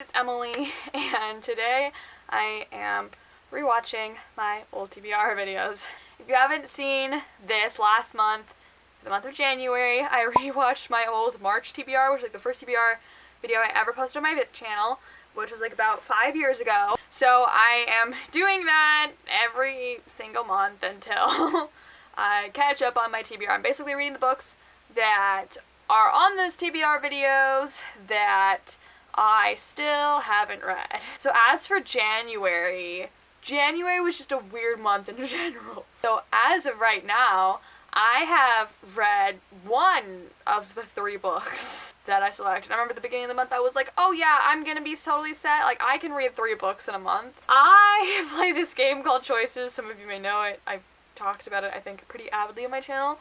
It's Emily, and today I am rewatching my old TBR videos. If you haven't seen this, last month, the month of January, I rewatched my old March TBR, which is like the first TBR video I ever posted on my channel, which was like about 5 years ago. So I am doing that every single month until I catch up on my TBR. I'm basically reading the books that are on those TBR videos that I still haven't read. So as for January was just a weird month in general. So as of right now, I have read one of the 3 books that I selected. I remember at the beginning of the month I was like, oh yeah, I'm gonna be totally set. Like, I can read 3 books in a month. I play this game called Choices. Some of you may know it. I've talked about it, I think, pretty avidly on my channel.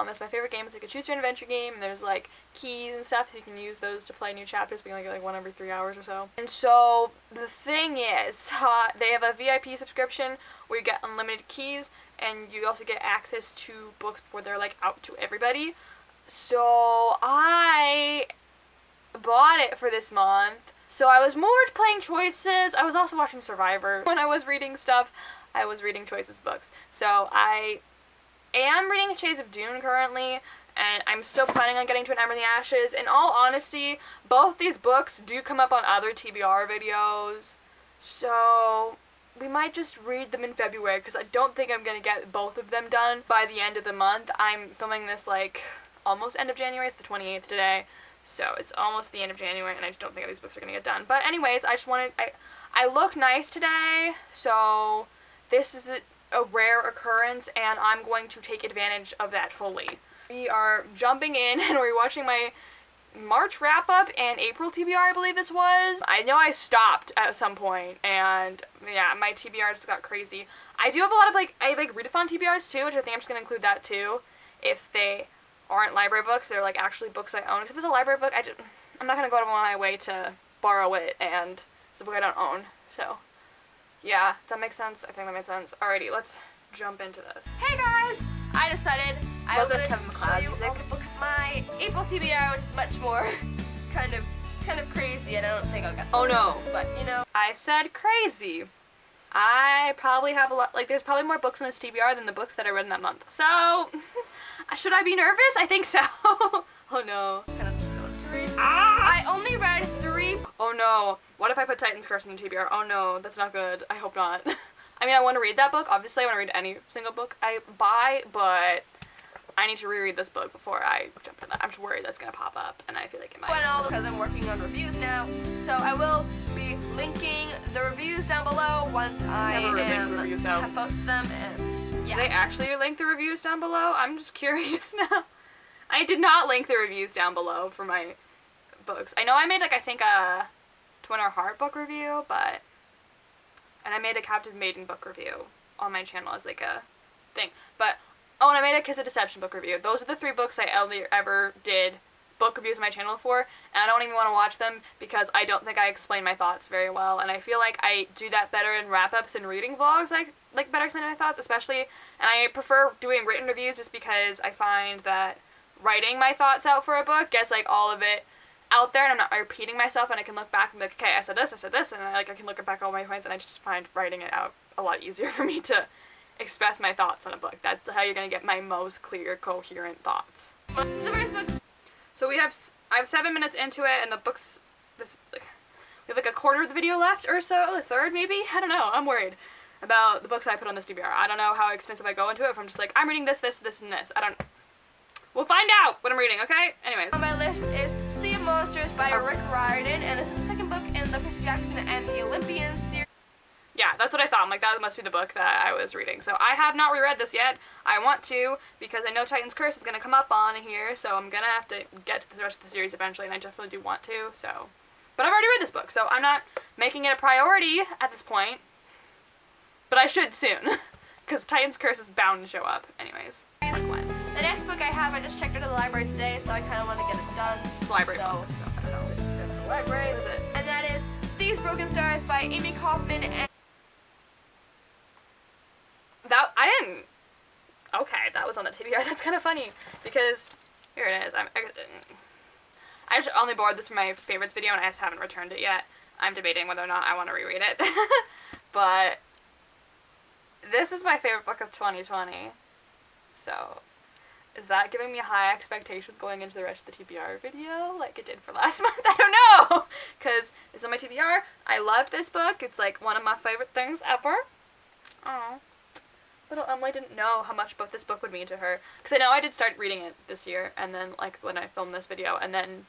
It's my favorite game. It's like a choose your own adventure game, and there's like keys and stuff, so you can use those to play new chapters, but you only get like one every 3 hours or so. And so the thing is, they have a VIP subscription where you get unlimited keys, and you also get access to books before they're like out to everybody. So I bought it for this month. So I was more playing Choices. I was also watching Survivor. When I was reading stuff, I was reading Choices books. So I am reading Shades of Dune currently, and I'm still planning on getting to An Ember in the Ashes. In all honesty, both these books do come up on other TBR videos, so we might just read them in February, because I don't think I'm going to get both of them done by the end of the month. I'm filming this like almost end of January. It's the 28th today, so it's almost the end of January, and I just don't think these books are going to get done. But anyways, I just wanted, I look nice today, so this is a rare occurrence, and I'm going to take advantage of that fully. We are jumping in, and we're watching my March wrap-up and April TBR, I believe this was. I know I stopped at some point, and yeah, my TBR just got crazy. I do have a lot of I like readathon TBRs too, which I think I'm just going to include that too. If they aren't library books, they're like actually books I own. If it's a library book, I'm not going to go out of my way to borrow it, and it's a book I don't own, so yeah, does that make sense? I think that made sense. Alrighty, let's jump into this. Hey guys! I decided I was going to show you all the books. My April TBR was much more it's kind of crazy, and I don't think I'll get through this, but you know. I said crazy. I probably have a lot, there's probably more books in this TBR than the books that I read in that month. So, should I be nervous? I think so. Oh no. I only read 3. Oh no. What if I put Titan's Curse in the TBR? Oh no, that's not good. I hope not. I mean, I want to read that book. Obviously, I want to read any single book I buy, but I need to reread this book before I jump into that. I'm just worried that's going to pop up, and I feel like it might. Because I'm working on reviews now, so I will be linking the reviews down below once I have posted them, and yeah. Did they actually link the reviews down below? I'm just curious now. I did not link the reviews down below for my books. I know I made, I think a Twin or Heart book review, and I made a Captive Maiden book review on my channel as a thing. But, oh, and I made a Kiss of Deception book review. Those are the 3 books I ever did book reviews on my channel for, and I don't even want to watch them because I don't think I explain my thoughts very well, and I feel like I do that better in wrap-ups and reading vlogs. I like better explaining my thoughts, especially, and I prefer doing written reviews just because I find that writing my thoughts out for a book gets all of it out there, and I'm not repeating myself, and I can look back and be like, okay, I said this, and I can look back at all my points, and I just find writing it out a lot easier for me to express my thoughts on a book. That's how you're gonna get my most clear, coherent thoughts. The first book. So I'm 7 minutes into it, and the book's we have a quarter of the video left or so, a third maybe. I don't know. I'm worried about the books I put on this TBR. I don't know how extensive I go into it. If I'm just I'm reading this, this, and this. We'll find out what I'm reading, okay? Anyways. On my list is Sea of Monsters by Rick Riordan, and this is the second book in the Percy Jackson and the Olympians series. Yeah, that's what I thought. I'm that must be the book that I was reading. So I have not reread this yet. I want to, because I know Titan's Curse is going to come up on here, so I'm going to have to get to the rest of the series eventually, and I definitely do want to, so. But I've already read this book, so I'm not making it a priority at this point. But I should soon, because Titan's Curse is bound to show up anyways. When. The next book I have, I just checked it at the library today, so I kind of want to get it done. It's a library book, so I don't know. It's the library. What is it? And that is These Broken Stars by Amy Kaufman. And I didn't. Okay, that was on the TBR. That's kind of funny because here it is. I just only borrowed this from my favorites video, and I just haven't returned it yet. I'm debating whether or not I want to reread it. But this is my favorite book of 2020. So, is that giving me high expectations going into the rest of the TBR video like it did for last month? I don't know! Because it's on my TBR. I love this book. It's like one of my favorite things ever. Aww. Little Emily didn't know how much this book would mean to her. Because I know I did start reading it this year, and then, like, when I filmed this video, and then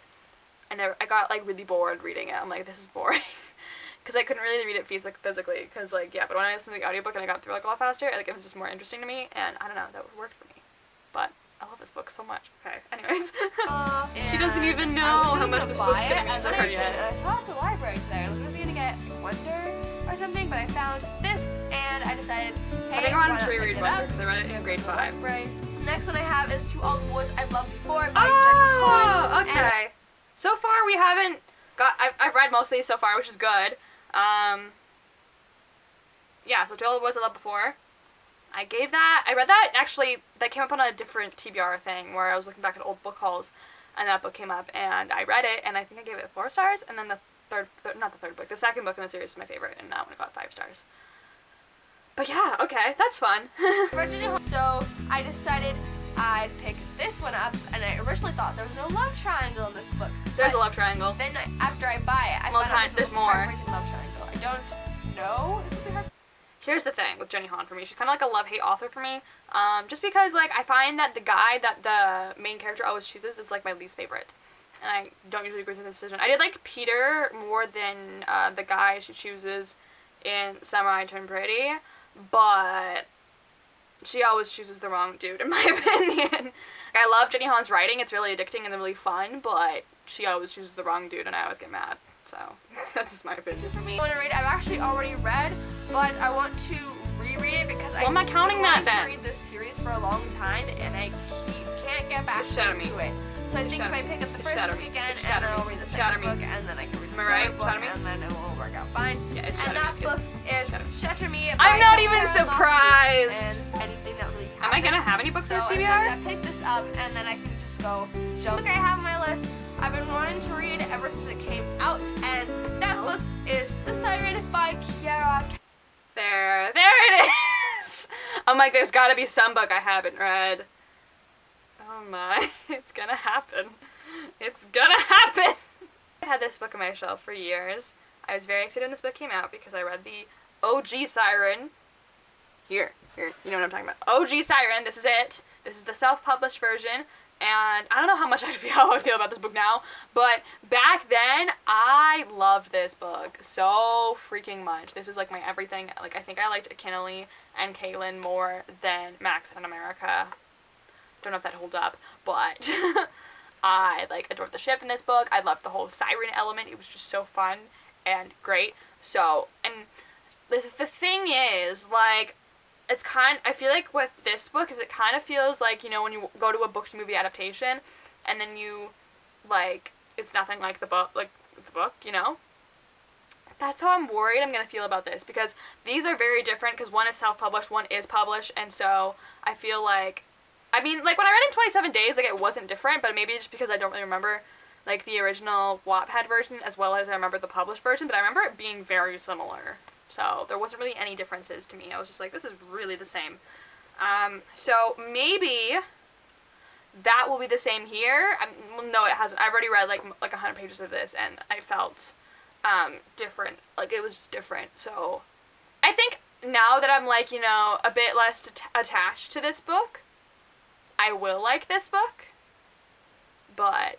I got, like, really bored reading it. I'm like, this is boring. Because I couldn't really read it physically. Because, like, yeah, but when I listened to the audiobook and I got through, like, a lot faster, like, it was just more interesting to me, and I don't know, that worked for me. But I love this book so much. Okay, anyways. She doesn't even know how much this book's gonna mean to her yet. I saw it at the library today. I was gonna get Wonder or something, but I found this, and I decided, hey, I think I want to reread Wonder because I read it in grade 5. Right. Next one I have is To All the Boys I've Loved Before by Oh, Jenny Cohen. okay. So far we haven't got, I've read most of these so far, which is good. Yeah, so To All the Boys I Loved Before. I read that, actually, that came up on a different TBR thing, where I was looking back at old book hauls, and that book came up, and I read it, and I think I gave it 4 stars, and then the second book in the series was my favorite, and that one got 5 stars. But yeah, okay, that's fun. So I decided I'd pick this one up, and I originally thought there was no love triangle in this book. There's a love triangle. Then after I buy it, I found out there's more. Heartbreaking love triangle. I don't know if it'll be hard. Here's the thing with Jenny Han for me. She's kind of like a love-hate author for me. Just because, like, I find that the guy that the main character always chooses is, like, my least favorite. And I don't usually agree with the decision. I did like Peter more than the guy she chooses in Samurai Turn Pretty. But she always chooses the wrong dude, in my opinion. I love Jenny Han's writing. It's really addicting and really fun. But she always chooses the wrong dude, and I always get mad. So, that's just my opinion. For me, I want to read, I've actually already read, but I want to reread it because well, I'm not counting that then. I read this series for a long time, and I can't get back to it. So I think if I pick up the first book again, and then I'll read the second book, and then I can read the third book, and then it will work out fine. Yeah, it's and that book is Shatter Me. I'm not even surprised! And anything that really happened. Am I gonna have any books in this TBR? I'm gonna pick this up, and then I can just go show. Look, I have on my list. I've been wanting to read ever since it came out, and that book is The Siren by Kiara. There it is! I'm like, there's gotta be some book I haven't read. Oh my, it's gonna happen. It's gonna happen! I had this book on my shelf for years. I was very excited when this book came out because I read the OG Siren. Here, you know what I'm talking about. OG Siren, this is it. This is the self-published version. And I don't know how I feel about this book now, but back then, I loved this book so freaking much. This was like my everything. Like, I think I liked Akinley and Kaylin more than Max and America. Don't know if that holds up, but I, like, adored the ship in this book. I loved the whole siren element. It was just so fun and great. So, and the thing is, like, I feel like with this book is it kind of feels like, you know, when you go to a book to movie adaptation and then you, like, it's nothing like the book, you know? That's how I'm worried I'm going to feel about this, because these are very different, because one is self-published, one is published, and so I feel like, I mean, like, when I read in 27 Days, like, it wasn't different, but maybe just because I don't really remember, like, the original Wattpad version as well as I remember the published version, but I remember it being very similar. So there wasn't really any differences to me. I was just like, this is really the same. So maybe that will be the same here. Well, no, it hasn't. I've already read like 100 pages of this, and I felt different. Like, it was just different. So I think now that I'm, like, you know, a bit less attached to this book, I will like this book. But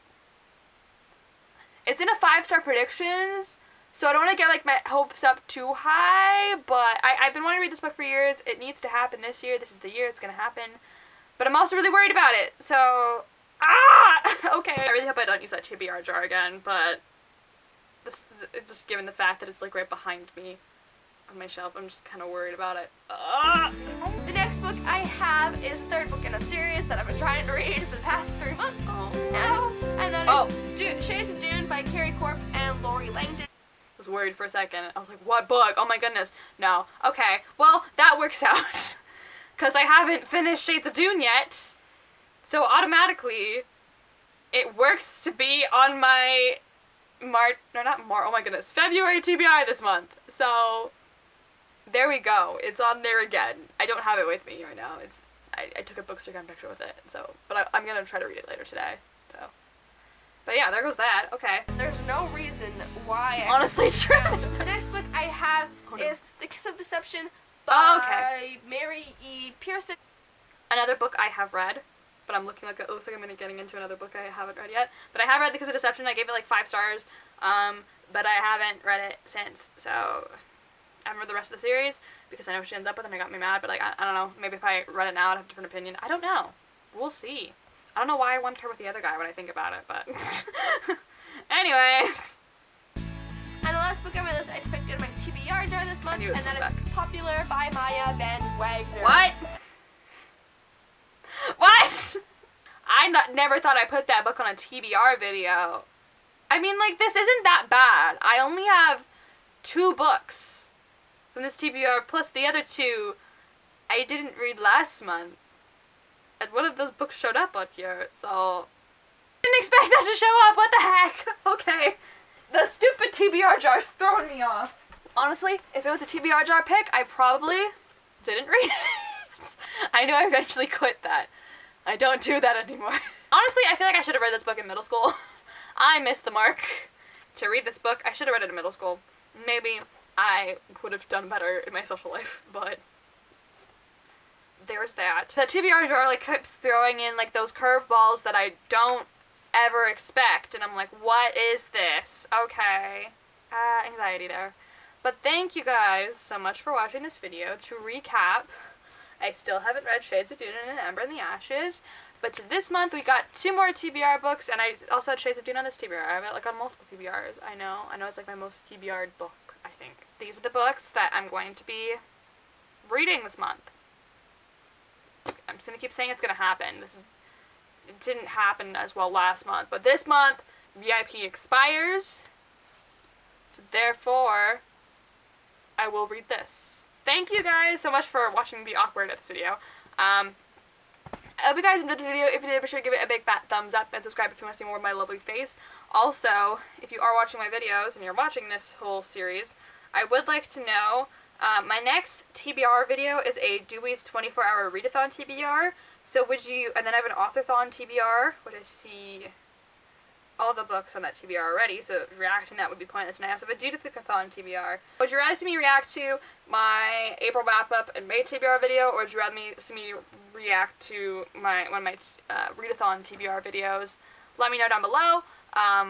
it's in a 5-star predictions. So I don't want to get, like, my hopes up too high, but I've been wanting to read this book for years. It needs to happen this year. This is the year it's going to happen. But I'm also really worried about it, so... Okay. I really hope I don't use that TBR jar again, but this is just given the fact that it's, like, right behind me on my shelf, I'm just kind of worried about it. The next book I have is the third book in a series that I've been trying to read for the past 3 months. Oh. And that is Shades of Dune by Carrie Corp and Lori Langdon. Was worried for a second. I was like, what book? Oh my goodness. No. Okay. Well, that works out. Because I haven't finished Shades of Dune yet. So automatically, it works to be on my Oh my goodness, February TBR this month. So there we go. It's on there again. I don't have it with me right now. I took a bookstagram picture with it. So, but I'm gonna try to read it later today. So, but yeah, there goes that. Okay. There's no reason why. Honestly, true. The next book I have is The Kiss of Deception by Mary E. Pearson. Another book I have read, but I'm looking like it looks like I'm getting into another book I haven't read yet. But I have read The Kiss of Deception. I gave it like 5 stars, but I haven't read it since. So I haven't read the rest of the series because I know what she ends up with, and it got me mad. But like I don't know. Maybe if I read it now, I'd have a different opinion. I don't know. We'll see. I don't know why I wanted her with the other guy when I think about it, but anyways. And the last book on my list I picked in my TBR jar this month, and that is Popular by Maya Van Wagner. What? What? Never thought I put that book on a TBR video. I mean, like, this isn't that bad. I only have 2 books from this TBR, plus the other 2 I didn't read last month. And one of those books showed up on here, so I didn't expect that to show up. What the heck? Okay. The stupid TBR jar's throwing me off. Honestly, if it was a TBR jar pick, I probably didn't read it. I know I eventually quit that. I don't do that anymore. Honestly, I feel like I should have read this book in middle school. I missed the mark to read this book. I should have read it in middle school. Maybe I would have done better in my social life, but there's that. The TBR jar like keeps throwing in like those curveballs that I don't ever expect, and I'm like, what is this? Okay. Anxiety there. But thank you guys so much for watching this video. To recap, I still haven't read Shades of Dune and Ember in the Ashes, but this month we got 2 more TBR books, and I also had Shades of Dune on this TBR. I have it like on multiple TBRs. I know it's like my most TBR'd book, I think. These are the books that I'm going to be reading this month. I'm just gonna keep saying it's gonna happen. It didn't happen as well last month, but this month VIP expires, so therefore I will read this. Thank you guys so much for watching me be awkward at this video. I hope you guys enjoyed the video. If you did, be sure to give it a big fat thumbs up and subscribe if you want to see more of my lovely face. Also, if you are watching my videos and you're watching this whole series, I would like to know, my next TBR video is a Dewey's 24-hour readathon TBR. So would you, and then I have an authorthon TBR, which I see all the books on that TBR already, so reacting that would be pointless. And I also have a Judithicathon TBR. Would you rather see me react to my April wrap-up and May TBR video, or would you rather see me react to one of my readathon TBR videos? Let me know down below.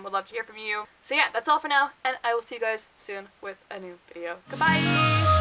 Would love to hear from you. So yeah, that's all for now, and I will see you guys soon with a new video. Goodbye!